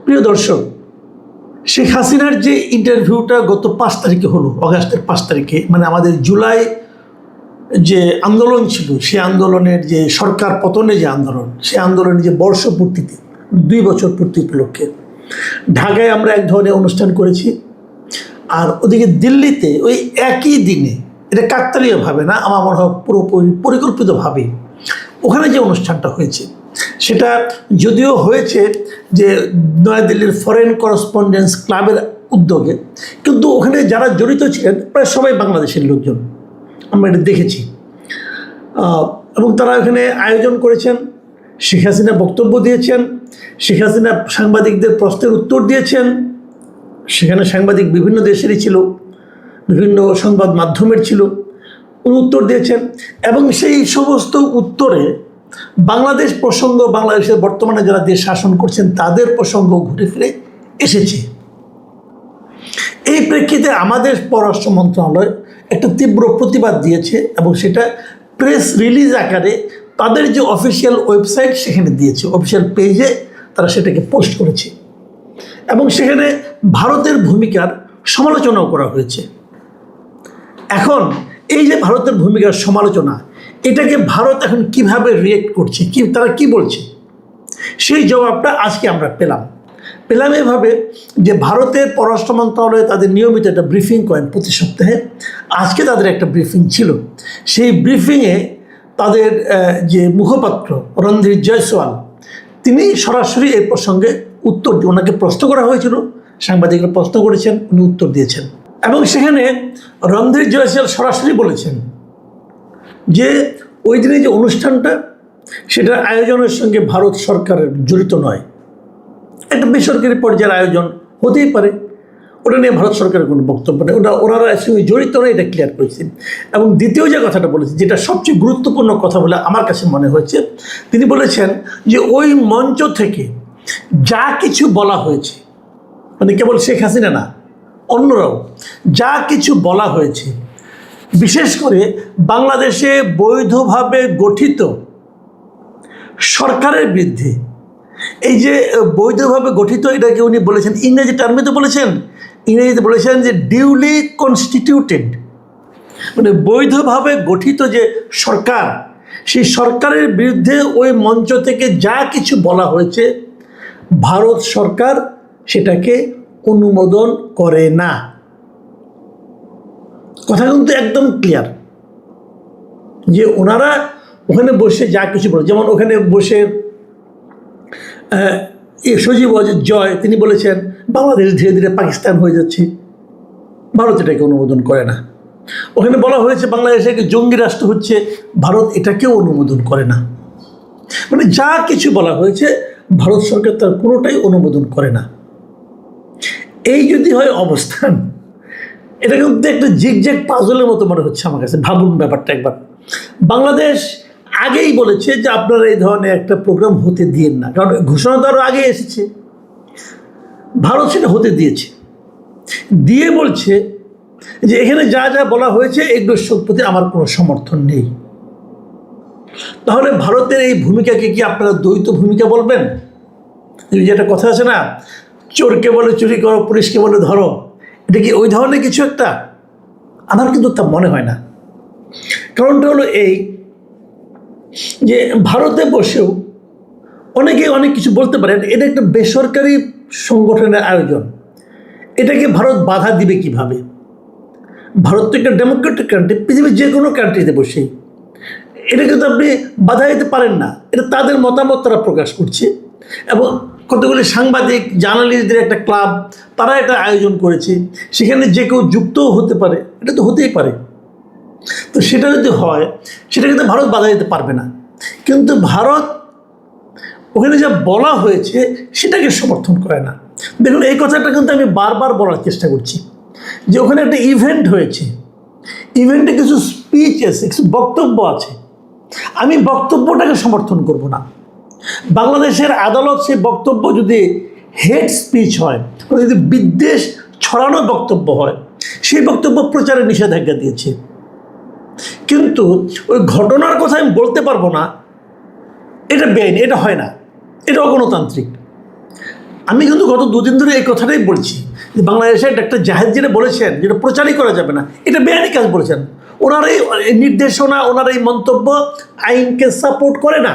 প্রিয় দর্শক, শেখ হাসিনার যে ইন্টারভিউটা গত 5 তারিখে হলো, অগাস্টের 5 তারিখে, মানে আমাদের জুলাই যে আন্দোলন ছিল, সে আন্দোলনের যে সরকার পতনের যে আন্দোলন, সে আন্দোলনের যে বর্ষপূর্তিতে 2 বছর পূর্তি উপলক্ষে ঢাকায় আমরা এক ধরনের অনুষ্ঠান করেছি। আর ওদিকে দিল্লিতে ওই একই দিনে, এটা কাকতালীয়ভাবে না, আমার মনে হয় পুরোপুরি পরিকল্পিতভাবে ওখানে যে অনুষ্ঠানটা হয়েছে, সেটা যদিও হয়েছে যে নয়াদিল্লির ফরেন করেসপন্ডেন্স ক্লাবের উদ্যোগে, কিন্তু ওখানে যারা জড়িত ছিলেন প্রায় সবাই বাংলাদেশের লোকজন, আমরা এটা দেখেছি। এবং তারা এখানে আয়োজন করেছেন, শেখ হাসিনা বক্তব্য দিয়েছেন, শেখ হাসিনা সাংবাদিকদের প্রশ্নের উত্তর দিয়েছেন। সেখানে সাংবাদিক বিভিন্ন দেশেরই ছিল, বিভিন্ন সংবাদ মাধ্যমের ছিল, উনি উত্তর দিয়েছেন। এবং সেই সমস্ত উত্তরে বাংলাদেশ প্রসঙ্গ, বাংলাদেশের বর্তমানে যারা দেশ শাসন করছেন তাদের প্রসঙ্গ ঘুরে ফিরে এসেছে। এই প্রেক্ষিতে আমাদের পররাষ্ট্র মন্ত্রণালয় একটা তীব্র প্রতিবাদ দিয়েছে এবং সেটা প্রেস রিলিজ আকারে তাদের যে অফিসিয়াল ওয়েবসাইট সেখানে দিয়েছে, অফিসিয়াল পেজে তারা সেটাকে পোস্ট করেছে। এবং সেখানে ভারতের ভূমিকার সমালোচনাও করা হয়েছে। এখন এই যে ভারতের ভূমিকার সমালোচনা, এটাকে ভারত এখন কিভাবে রিয়েক্ট করছে, তারা কি বলছে, সেই জবাবটা আজকে আমরা পেলাম এভাবে যে ভারতের পররাষ্ট্র মন্ত্রণালয়ে তাদের নিয়মিত একটা ব্রিফিং করেন প্রতি সপ্তাহে। আজকে তাদের একটা ব্রিফিং ছিল। সেই ব্রিফিংয়ে তাদের যে মুখপাত্র রণধীর জয়সওয়াল, তিনি সরাসরি এই প্রসঙ্গে উত্তর দিয়ে, ওনাকে প্রশ্ন করা হয়েছিল, সাংবাদিকরা প্রশ্ন করেছেন, উনি উত্তর দিয়েছেন। এবং সেখানে রণধীর জয়সওয়াল সরাসরি বলেছেন যে ওই দিনে যে অনুষ্ঠানটা, সেটার আয়োজনের সঙ্গে ভারত সরকারের জড়িত নয়, একটা বেসরকারি পর্যায়ের আয়োজন হতেই পারে, ওটা নিয়ে ভারত সরকারের কোনো বক্তব্য নেই, ওনারা সঙ্গে জড়িত নয়, এটা ক্লিয়ার করেছেন। এবং দ্বিতীয় যে কথাটা বলেছেন, যেটা সবচেয়ে গুরুত্বপূর্ণ কথা বলে আমার কাছে মনে হয়েছে, তিনি বলেছেন যে ওই মঞ্চ থেকে যা কিছু বলা হয়েছে, মানে কেবল শেখ হাসিনা না, অন্যরাও যা কিছু বলা হয়েছে, বিশেষ করে বাংলাদেশে বৈধভাবে গঠিত সরকারের বিরুদ্ধে, এই যে বৈধভাবে গঠিত, এটাকে উনি বলেছেন ইংরেজি টার্মে, তো বলেছেন ইংরেজিতে বলেছেন যে ডিউলি কনস্টিটিউটেড, মানে বৈধভাবে গঠিত যে সরকার, সেই সরকারের বিরুদ্ধে ওই মঞ্চ থেকে যা কিছু বলা হয়েছে, ভারত সরকার সেটাকে অনুমোদন করে না। কথা কিন্তু একদম ক্লিয়ার যে ওনারা ওখানে বসে যা কিছু বলে, যেমন ওখানে বসে সজীব ওয়াজেদ জয় তিনি বলেছেন বাংলাদেশ ধীরে ধীরে পাকিস্তান হয়ে যাচ্ছে, ভারত এটাকে অনুমোদন করে না। ওখানে বলা হয়েছে বাংলাদেশে জঙ্গি রাষ্ট্র হচ্ছে, ভারত এটাকেও অনুমোদন করে না। মানে যা কিছু বলা হয়েছে ভারত সরকার তার কোনোটাই অনুমোদন করে না। এই যদি হয় অবস্থান, এটা কিন্তু একটা জিগজ্যাগ পাজলের মতো মনে হচ্ছে আমার কাছে। ভাবুন ব্যাপারটা একবার, বাংলাদেশ আগেই বলেছে যে আপনারা এই ধরনের একটা প্রোগ্রাম হতে দিয়েন না, কারণ ঘোষণা তো আরও আগে এসেছে, ভারত সেটা হতে দিয়েছে, দিয়ে বলছে যে এখানে যা যা বলা হয়েছে এগুলোর প্রতি আমার কোনো সমর্থন নেই। তাহলে ভারতের এই ভূমিকাকে কি আপনারা দ্বৈত ভূমিকা বলবেন? যেটা কথা আছে না, চোরকে বলে চুরি করো, পুলিশকে বলে ধরো, এটা কি ওই ধরনের কিছু একটা? আমার কিন্তু তা মনে হয় না। কারণটা হলো এই যে ভারতে বসেও অনেকে অনেক কিছু বলতে পারেন, এটা একটা বেসরকারি সংগঠনের আয়োজন, এটাকে ভারত বাধা দিবে কিভাবে? ভারত তো একটা ডেমোক্রেটিক কান্ট্রি, পৃথিবীর যে কোনো কান্ট্রিতে বসেই এটা কিন্তু আপনি বাধা দিতে পারেন না। এটা তাদের মতামত তারা প্রকাশ করছে, এবং কতগুলি সাংবাদিক জার্নালিস্টদের একটা ক্লাব, তারা এটা আয়োজন করেছে, সেখানে যে কেউ যুক্তও হতে পারে, এটা তো হতেই পারে। তো সেটা যদি হয়, সেটা কিন্তু ভারত বাধা দিতে পারবে না। কিন্তু ভারত ওখানে যা বলা হয়েছে সেটাকে সমর্থন করে না। দেখুন, এই কথাটা কিন্তু আমি বারবার বলার চেষ্টা করছি যে ওখানে একটা ইভেন্ট হয়েছে, ইভেন্টে কিছু স্পিচ আছে, কিছু বক্তব্য আছে, আমি বক্তব্যটাকে সমর্থন করব না। বাংলাদেশের আদালত সেই বক্তব্য যদি হেড স্পিচ হয়, যদি বিদ্বেষ ছড়ানো বক্তব্য হয়, সেই বক্তব্য প্রচারে নিষেধাজ্ঞা দিয়েছে। কিন্তু ওই ঘটনার কথা আমি বলতে পারবো না, এটা বেআইনি, এটা হয় না, এটা অগণতান্ত্রিক। আমি কিন্তু গত দুদিন ধরে এই কথাটাই বলছি যে বাংলাদেশের ডাক্তার জাহেদ যেটা বলেছেন, যেটা প্রচারই করা যাবে না, এটা বেআইনি কাজ বলেছেন। ওনার এই নির্দেশনা, ওনার এই মন্তব্য আইনকে সাপোর্ট করে না,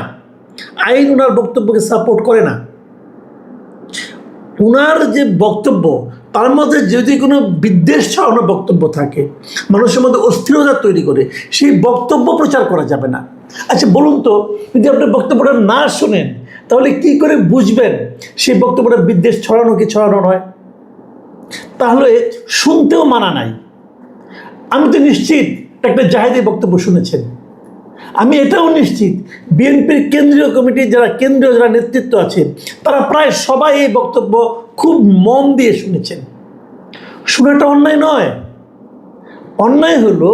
আইন ওনার বক্তব্যকে সাপোর্ট করে না। ওনার যে বক্তব্য, তার মধ্যে যদি কোনো বিদ্বেষ ছড়ানো বক্তব্য থাকে, মানুষের মধ্যে অস্থিরতা তৈরি করে, সেই বক্তব্য প্রচার করা যাবে না। আচ্ছা বলুন তো, যদি আপনি বক্তব্যটা না শোনেন, তাহলে কি করে বুঝবেন সেই বক্তব্যটা বিদ্বেষ ছড়ানো কি ছড়ানো নয়? তাহলে শুনতেও মানা নাই। আমি তো নিশ্চিত একটা জাহেদের বক্তব্য শুনেছেন। আমি এটাও নিশ্চিত বিএনপির কেন্দ্রীয় কমিটির যারা নেতৃত্ব আছে, তারা প্রায় সবাই এই বক্তব্য খুব মন দিয়ে শুনেছেন। শোনাটা অন্যায় নয়। অন্যায় হলো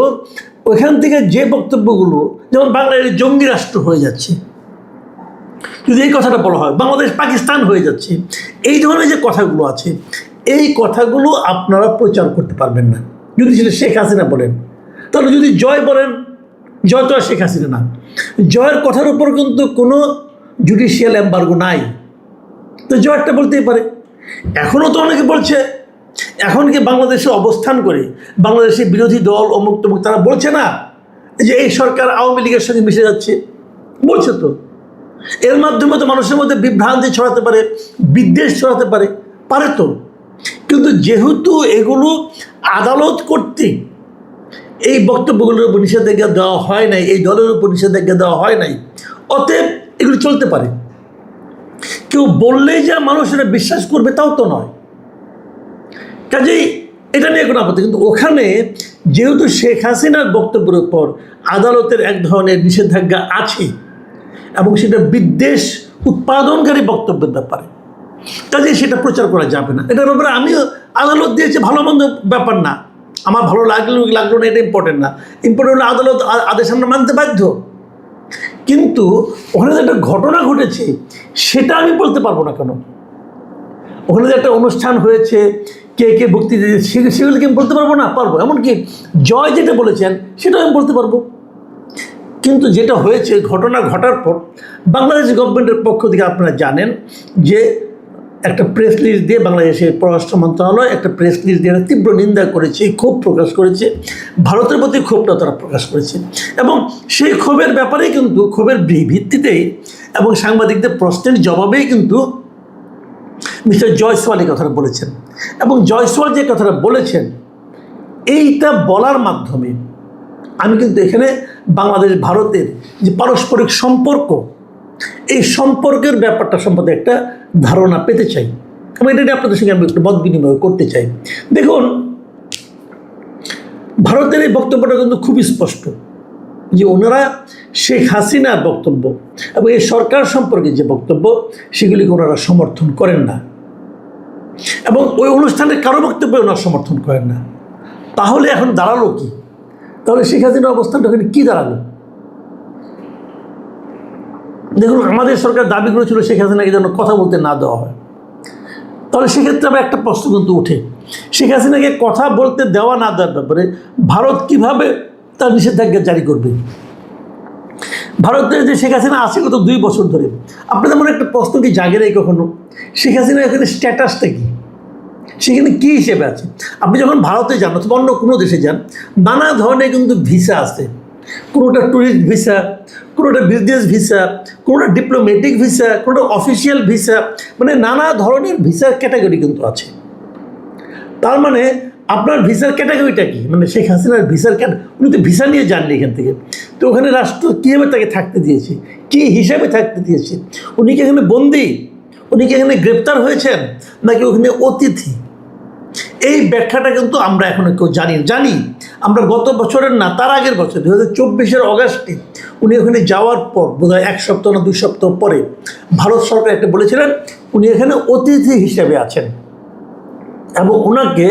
ওইখান থেকে যে বক্তব্যগুলো, যেমন বাংলাদেশ জঙ্গি রাষ্ট্র হয়ে যাচ্ছে, যদি এই কথাটা বলা হয় বাংলাদেশ পাকিস্তান হয়ে যাচ্ছে, এই ধরনের যে কথাগুলো আছে, এই কথাগুলো আপনারা প্রচার করতে পারবেন না যদি সেটা শেখ হাসিনা বলেন। তাহলে যদি জয় বলেন, জয় তো আর শেখ হাসিনা না। জয়ের কথার উপর কিন্তু কোনো জুডিশিয়াল এম্বার্গো নাই, তো জয় একটা বলতেই পারে। এখনও তো অনেকে বলছে, এখন কি বাংলাদেশে অবস্থান করে বাংলাদেশের বিরোধী দল অমুক তমুক তারা বলছে না যে এই সরকার আওয়ামী লীগের সঙ্গে মিশে যাচ্ছে? বলছে তো। এর মাধ্যমে তো মানুষের মধ্যে বিভ্রান্তি ছড়াতে পারে, বিদ্বেষ ছড়াতে পারে, পারে তো। কিন্তু যেহেতু এগুলো আদালত কর্তৃক এই বক্তব্যগুলোর উপর নিষেধাজ্ঞা দেওয়া হয় নাই, এই দলের উপর নিষেধাজ্ঞা দেওয়া হয় নাই, অতএব এগুলো চলতে পারে। কেউ বললেই যে মানুষেরা বিশ্বাস করবে তাও তো নয়। কাজেই এটা নিয়ে কোনো আপত্তি, কিন্তু ওখানে যেহেতু শেখ হাসিনার বক্তব্যের উপর আদালতের এক ধরনের নিষেধাজ্ঞা আছে এবং সেটা বিদ্বেষ উৎপাদনকারী বক্তব্যের ব্যাপারে, কাজেই সেটা প্রচার করা যাবে না। এটার ব্যাপারে আমিও আদালত দিয়েছে, ভালো মন্দ ব্যাপার না, আমার ভালো লাগলো না, এটা ইম্পর্টেন্ট না। ইম্পর্টেন্ট হলো আদালত আদেশ আমরা মানতে বাধ্য। কিন্তু ওখানে যে একটা ঘটনা ঘটেছে সেটা আমি বলতে পারবো না কেন? ওখানে যে একটা অনুষ্ঠান হয়েছে, কে কে বক্তৃতা দিয়েছে, সেগুলো কি আমি বলতে পারবো না? পারবো। এমনকি জয় যেটা বলেছেন সেটাও আমি বলতে পারবো। কিন্তু যেটা হয়েছে, ঘটনা ঘটার পর বাংলাদেশ গভর্নমেন্টের পক্ষ থেকে আপনারা জানেন যে একটা প্রেস রিলিজ দিয়ে বাংলাদেশের পররাষ্ট্র মন্ত্রণালয় একটা প্রেস রিলিজ দিয়ে তীব্র নিন্দা করেছে, ক্ষোভ প্রকাশ করেছে, ভারতের প্রতি ক্ষোভটা তারা প্রকাশ করেছে। এবং সেই ক্ষোভের ব্যাপারেই কিন্তু, ক্ষোভের ভিত্তিতেই এবং সাংবাদিকদের প্রশ্নের জবাবেই কিন্তু মিস্টার জয়সওয়াল এই কথাটা বলেছেন। এবং জয়সওয়াল যে কথাটা বলেছেন, এইটা বলার মাধ্যমে আমি কিন্তু এখানে বাংলাদেশ ভারতের যে পারস্পরিক সম্পর্ক, এই সম্পর্কের ব্যাপারটা সম্বন্ধে একটা ধারণা পেতে চাই এবং এটা আপনাদের সঙ্গে আমি একটু মত বিনিময় করতে চাই। দেখুন, ভারতের এই বক্তব্যটা কিন্তু খুবই স্পষ্ট যে ওনারা শেখ হাসিনার বক্তব্য এবং এই সরকার সম্পর্কে যে বক্তব্য, সেগুলিকে ওনারা সমর্থন করেন না এবং ওই অনুষ্ঠানের কারো বক্তব্য ওনারা সমর্থন করেন না। তাহলে এখন দাঁড়ালো কি? তাহলে শেখ হাসিনার অবস্থানটা ওখানে কী দাঁড়ালো? দেখুন, আমাদের সরকার দাবি করেছিল শেখ হাসিনাকে যেন কথা বলতে না দেওয়া হয়। তাহলে সেক্ষেত্রে আবার একটা প্রশ্ন কিন্তু ওঠে, শেখ হাসিনাকে কথা বলতে দেওয়া না দেওয়ার ব্যাপারে ভারত কিভাবে তার নিষেধাজ্ঞা জারি করবে? ভারতের যে শেখ হাসিনা আছে গত 2 বছর ধরে, আপনাদের মনে একটা প্রশ্ন কি জাগে নেই কখনো? শেখ হাসিনা এখানে স্ট্যাটাসটা কী, সেখানে কী হিসেবে আছে? আপনি যখন ভারতে যান অথবা অন্য কোনো দেশে যান, নানা ধরনের কিন্তু ভিসা আছে। কোনোটা ট্যুরিস্ট ভিসা, কোনোটা বিজনেস ভিসা, কোনোটা ডিপ্লোম্যাটিক ভিসা, কোনোটা অফিসিয়াল ভিসা, মানে নানা ধরনের ভিসার ক্যাটাগরি কিন্তু আছে। তার মানে আপনার ভিসার ক্যাটাগরিটা কি? মানে শেখ হাসিনার ভিসার উনি তো ভিসা নিয়ে যাননি এখান থেকে, তো ওখানে রাষ্ট্র কীভাবে তাকে থাকতে দিয়েছে, কী হিসাবে থাকতে দিয়েছে? উনি কি এখানে বন্দী, উনি কি এখানে গ্রেপ্তার হয়েছেন, নাকি ওখানে অতিথি? এই ব্যাখ্যাটা কিন্তু আমরা এখনো কেউ জানি। আমরা গত বছরের না, তার আগের বছর 2024-এর অগাস্টে উনি ওখানে যাওয়ার পর বোধহয় 1 সপ্তাহ না 2 সপ্তাহ পরে ভারত সরকার একটা বলেছিলেন উনি এখানে অতিথি হিসেবে আছেন এবং ওনাকে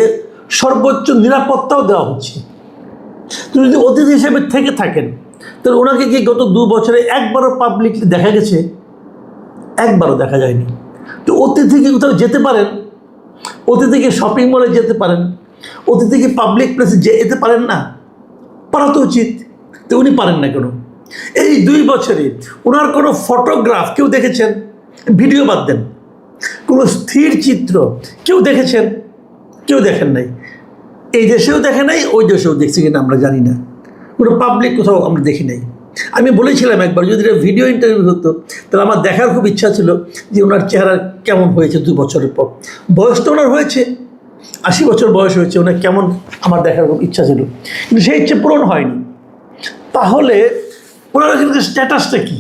সর্বোচ্চ নিরাপত্তাও দেওয়া হচ্ছে। তো যদি অতিথি হিসেবে থেকে থাকেন, তাহলে ওনাকে কি গত 2 বছরে একবারও পাবলিকলি দেখা গেছে? একবারও দেখা যায়নি। তো অতিথি কি কোথাও যেতে পারেন? অতিথিকে শপিং মলে যেতে পারেন, অতিথিকে পাবলিক প্লেসে যেতে পারেন না? পারা তো উচিত। তো উনি পারেন না কেন? এই 2 বছরে ওনার কোনো ফটোগ্রাফ কেউ দেখেছেন? ভিডিও বাদ দেন, কোনো স্থির চিত্র কেউ দেখেছেন? কেউ দেখেন নাই। এই দেশেও দেখে নাই, ওই দেশেও দেখছি কিনা আমরা জানি না। কোনো পাবলিক কোথাও আমরা দেখি নাই। আমি বলেছিলাম একবার যদি এটা ভিডিও ইন্টারভিউ হতো তাহলে আমার দেখার খুব ইচ্ছা ছিল যে ওনার চেহারা কেমন হয়েছে 2 বছরের পর। বয়স তো ওনার হয়েছে, 80 বছর বয়স হয়েছে, ওনার কেমন আমার দেখার খুব ইচ্ছা ছিল, কিন্তু সেই ইচ্ছে পূরণ হয়নি। তাহলে ওনার এখানে স্ট্যাটাসটা কী,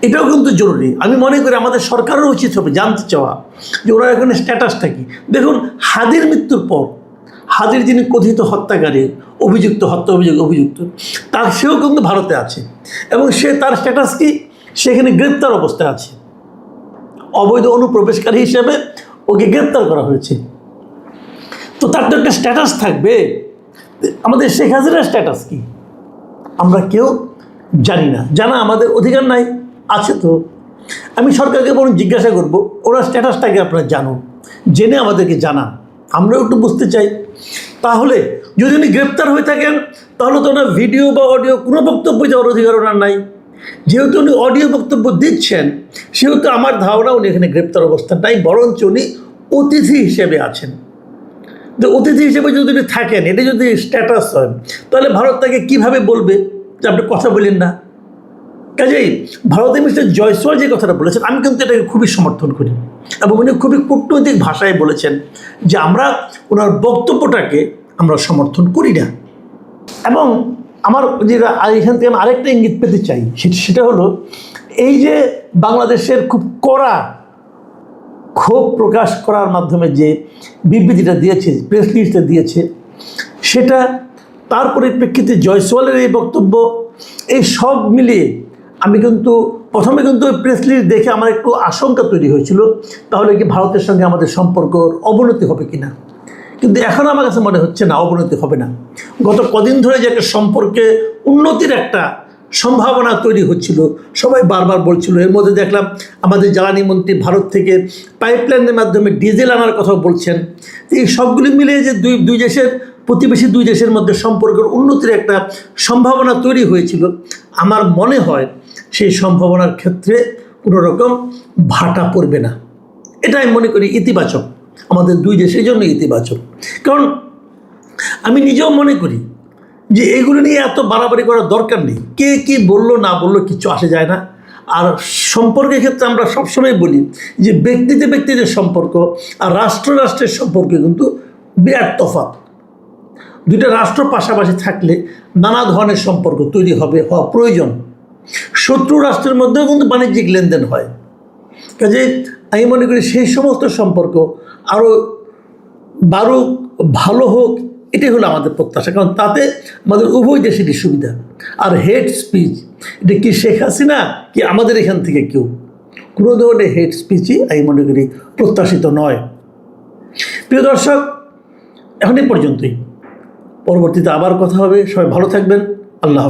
এটাও কিন্তু জরুরি। আমি মনে করি আমাদের সরকারের উচিত হবে জানতে চাওয়া যে ওনার এখানে স্ট্যাটাসটা কী। দেখুন, হাদির মৃত্যুর পর হাদির যিনি কথিত হত্যাকারী, অভিযুক্ত, হত্যা অভিযুক্ত, তার সেও কিন্তু ভারতে আছে এবং তার স্ট্যাটাস কি, সেখানে গ্রেপ্তার অবস্থায় আছে। অবৈধ অনুপ্রবেশকারী হিসেবে ওকে গ্রেপ্তার করা হয়েছে। তো তার তো একটা স্ট্যাটাস থাকবে। আমাদের শেখ হাসিনার স্ট্যাটাস কি আমরা কেউ জানি না, জানা আমাদের অধিকার নাই। আছে তো, আমি সরকারকে বরং জিজ্ঞাসা করব ওনার স্ট্যাটাসটাকে আপনারা জানুন, জেনে আমাদেরকে জানান, আমরাও একটু বুঝতে চাই। তাহলে যদি উনি গ্রেপ্তার হয়ে থাকেন তাহলে তো ওনার ভিডিও বা অডিও কোনো বক্তব্য যাওয়ার অধিকার ওনার নাই। যেহেতু উনি অডিও বক্তব্য দিচ্ছেন সেহেতু আমার ধারণা উনি এখানে গ্রেপ্তার অবস্থা নাই, বরঞ্চ উনি অতিথি হিসেবে আছেন। তো অতিথি হিসেবে যদি উনি থাকেন, এটা যদি স্ট্যাটাস হয়, তাহলে ভারত তাকে কীভাবে বলবে যে আপনি কথা বলেন না? কাজেই ভারতের মিস্টার জয়সওয়াল যে কথাটা বলেছেন আমি কিন্তু এটাকে খুবই সমর্থন করি এবং উনি খুবই কূটনৈতিক ভাষায় বলেছেন যে আমরা ওনার বক্তব্যটাকে আমরা সমর্থন করি না। এবং আমার যেটা এখান থেকে আমি আরেকটা ইঙ্গিত পেতে চাই, সেটা হলো এই যে বাংলাদেশের খুব কড়া ক্ষোভ প্রকাশ করার মাধ্যমে যে বিবৃতিটা দিয়েছে, প্রেস রিলিজটা দিয়েছে, সেটা তার পরিপ্রেক্ষিতে জয়সওয়ালের এই বক্তব্য, এই সব মিলিয়ে আমি কিন্তু প্রথমে কিন্তু প্রেস রিলিজ দেখে আমার একটু আশঙ্কা তৈরি হয়েছিল, তাহলে কি ভারতের সঙ্গে আমাদের সম্পর্কর অবনতি হবে কিনা। কিন্তু এখন আমার কাছে মনে হচ্ছে না, অবনতি হবে না। গত কদিন ধরে যে একটা সম্পর্কে উন্নতির একটা সম্ভাবনা তৈরি হচ্ছিল, সবাই বারবার বলছিল। এর মধ্যে দেখলাম আমাদের জ্বালানি মন্ত্রী ভারত থেকে পাইপলাইনের মাধ্যমে ডিজেল আনার কথাও বলছেন। এই সবগুলি মিলিয়ে যে দুই দেশের প্রতিবেশী দুই দেশের মধ্যে সম্পর্কের উন্নতির একটা সম্ভাবনা তৈরি হয়েছিল, আমার মনে হয় সেই সম্ভাবনার ক্ষেত্রে কোনো রকম ভাটা পড়বে না। এটা আমি মনে করি ইতিবাচক, আমাদের দুই দেশের জন্য ইতিবাচক। কারণ আমি নিজেও মনে করি যে এগুলো নিয়ে এত বাড়াবাড়ি করার দরকার নেই। কে কী বললো না বললো কিছু আসে যায় না। আর সম্পর্কের ক্ষেত্রে আমরা সবসময় বলি যে ব্যক্তিতে সম্পর্ক আর রাষ্ট্রের সম্পর্কে কিন্তু বিরাট তফাৎ। দুইটা রাষ্ট্র পাশাপাশি থাকলে নানা ধরনের সম্পর্ক তৈরি হওয়া প্রয়োজন। শত্রু রাষ্ট্রের মধ্যেও কিন্তু বাণিজ্যিক লেনদেন হয়। কাজে আমি মনে করি সেই সমস্ত সম্পর্ক আরও বাড়ুক, ভালো হোক, এটাই হলো আমাদের প্রত্যাশা। কারণ তাতে আমাদের উভয় দেশেরই সুবিধা। আর হেট স্পিচ, এটা কি শেখ হাসিনা কি আমাদের এখান থেকে কেউ, কোনো ধরনের হেট স্পিচই আমি মনে করি প্রত্যাশিত নয়। প্রিয় দর্শক, এখন এই পর্যন্তই। পরবর্তীতে আবার কথা হবে। সবাই ভালো থাকবেন। আল্লাহ হাফেজ।